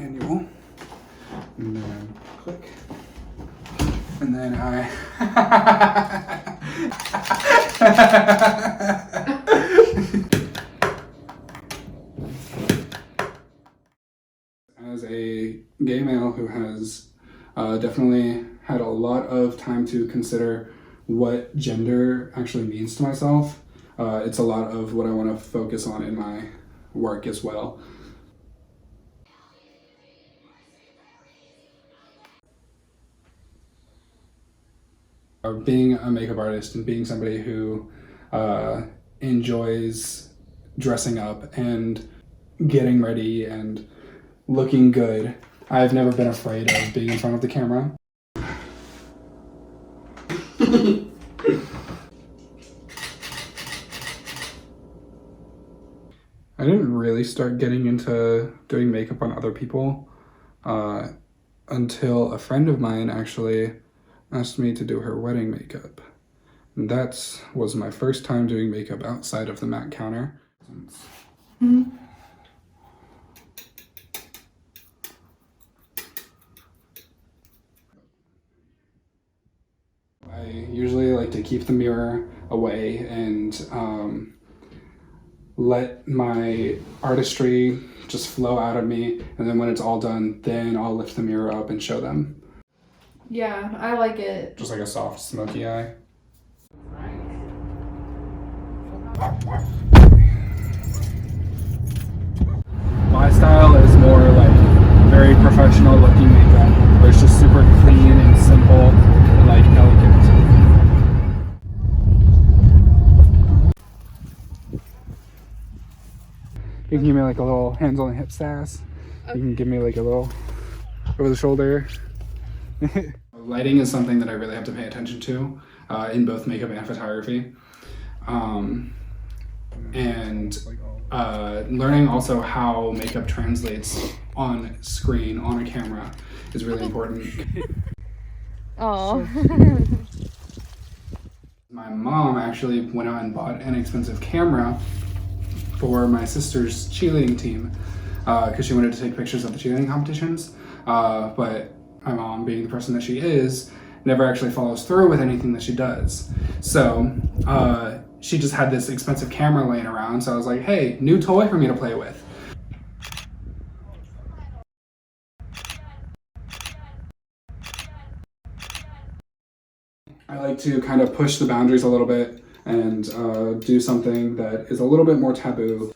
manual. And then click. And then I... As a gay male who has definitely had a lot of time to consider what gender actually means to myself, it's a lot of what I want to focus on in my work as well. Being a makeup artist and being somebody who enjoys dressing up and getting ready and looking good, I've never been afraid of being in front of the camera. I didn't really start getting into doing makeup on other people until a friend of mine actually asked me to do her wedding makeup. And that was my first time doing makeup outside of the MAC counter. Mm-hmm. I usually like to keep the mirror away and let my artistry just flow out of me, and then when it's all done, then I'll lift the mirror up and show them. Yeah, I like it. Just like a soft, smoky eye. My style is more like very professional looking makeup, where it's just super clean and simple and like elegant. You can give me like a little hands on the hip sass. Okay. You can give me like a little over the shoulder. Lighting is something that I really have to pay attention to in both makeup and photography. Learning also how makeup translates on screen, on a camera, is really important. Oh. My mom actually went out and bought an expensive camera for my sister's cheerleading team because she wanted to take pictures of the cheerleading competitions, but my mom, being the person that she is, never actually follows through with anything that she does. So she just had this expensive camera laying around, so I was like, hey, new toy for me to play with. I like to kind of push the boundaries a little bit and do something that is a little bit more taboo.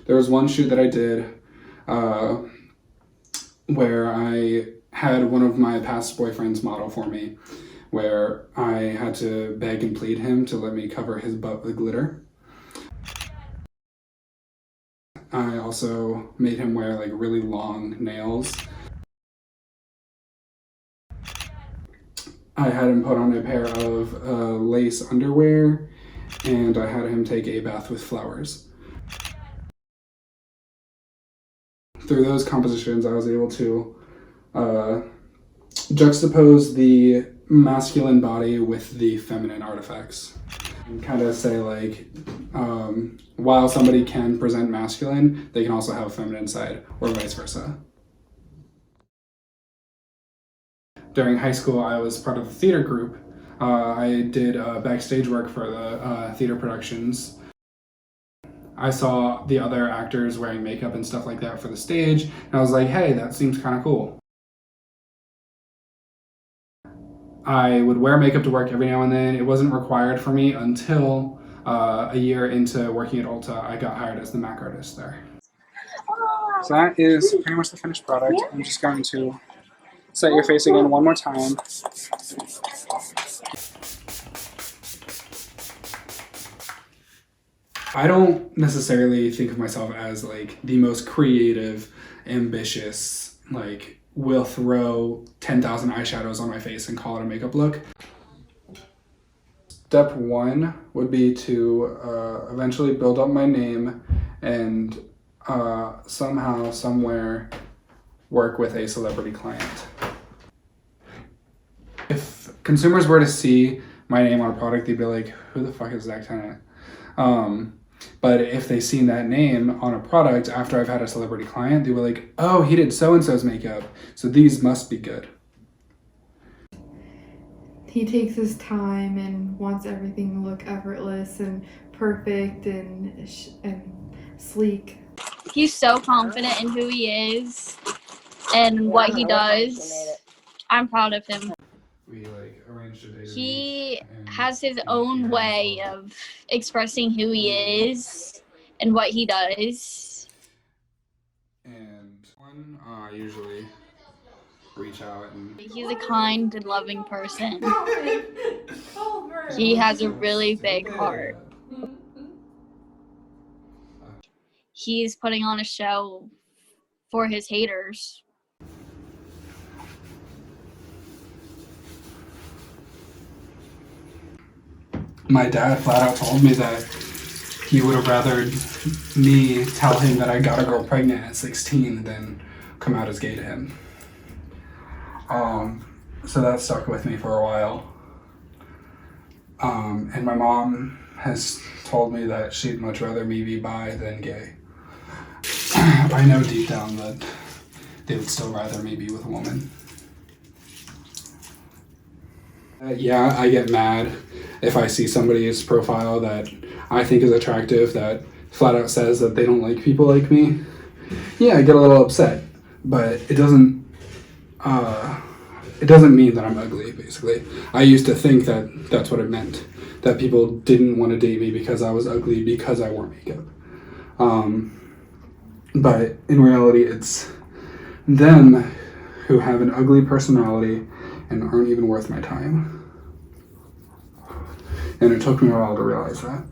There was one shoot that I did where I had one of my past boyfriends model for me, where I had to beg and plead him to let me cover his butt with glitter. I also made him wear like really long nails. I had him put on a pair of lace underwear, and I had him take a bath with flowers. Through those compositions, I was able to juxtapose the masculine body with the feminine artifacts. And kind of say like, while somebody can present masculine, they can also have a feminine side, or vice versa. During high school, I was part of the theater group. I did backstage work for the theater productions. I saw the other actors wearing makeup and stuff like that for the stage, and I was like, hey, that seems kind of cool. I would wear makeup to work every now and then. It wasn't required for me until a year into working at Ulta. I got hired as the MAC artist there. So that is pretty much the finished product. I'm just going to set your face again one more time. I don't necessarily think of myself as like the most creative, ambitious, like will throw 10,000 eyeshadows on my face and call it a makeup look. Step one would be to eventually build up my name and somehow, somewhere, work with a celebrity client. If consumers were to see my name on a product, they'd be like, who the fuck is Zach Tennant? But if they seen that name on a product after I've had a celebrity client, they were like, oh, he did so-and-so's makeup, so these must be good. He takes his time and wants everything to look effortless and perfect and sleek. He's so confident in who he is and what he does. I'm proud of him. We arranged a day. He has his own way of expressing who he is and what he does. And I usually reach out and He's a kind and loving person. He has a really big heart. He's putting on a show for his haters. My dad flat out told me that he would have rather me tell him that I got a girl pregnant at 16 than come out as gay to him. So that stuck with me for a while. And my mom has told me that she'd much rather me be bi than gay. I know deep down that they would still rather me be with a woman. Yeah, I get mad if I see somebody's profile that I think is attractive that flat out says that they don't like people like me. Yeah, I get a little upset, but it doesn't mean that I'm ugly, basically. I used to think that that's what it meant, that people didn't want to date me because I was ugly because I wore makeup. But in reality, it's them who have an ugly personality and aren't even worth my time. And it took me a while to realize that.